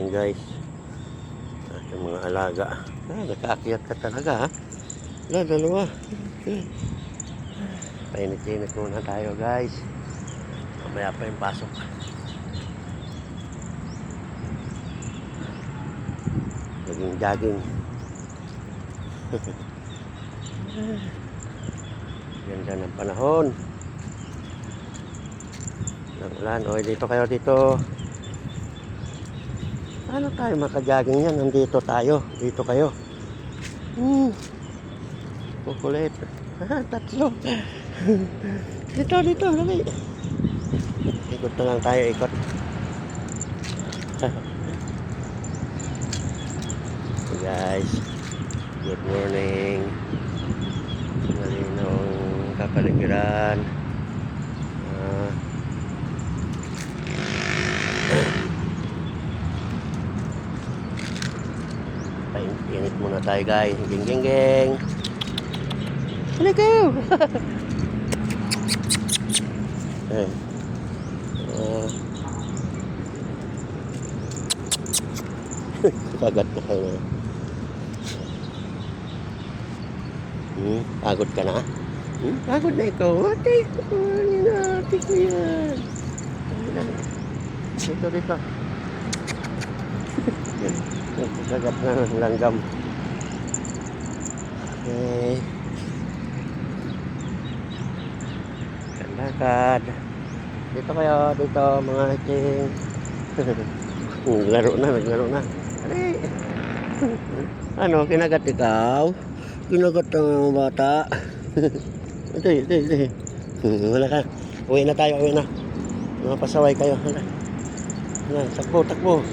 guys. Yung mga alaga. Nakaakyat ka talaga ha. Dalawa. Painit-init muna tayo guys. Mamaya pa yung pasok. Jogging. Ganda ng panahon. Ulan. O, dito kayo dito. Ano tayo makajogging yan? Nandito tayo. Dito kayo. Kukulit. Tatlo. Dito. Dali. Ikot na lang tayo. Ikot. Guys. Good morning. Malinong kapaligiran. Init muna tayo guys. Geng. Halika kayo. Kagat na kayo. Pagod ka na? Pagod na ikaw. Ate ko yan. Dito. Kagat na ng langgam. Okay. Lakad. Dito kayo, mga king. Naglaro na. Ari. Ano, kinagat ikaw? Kinagat ng bata. Ito. Wala ka. Uwi na tayo. Mga pasaway kayo. Takbo.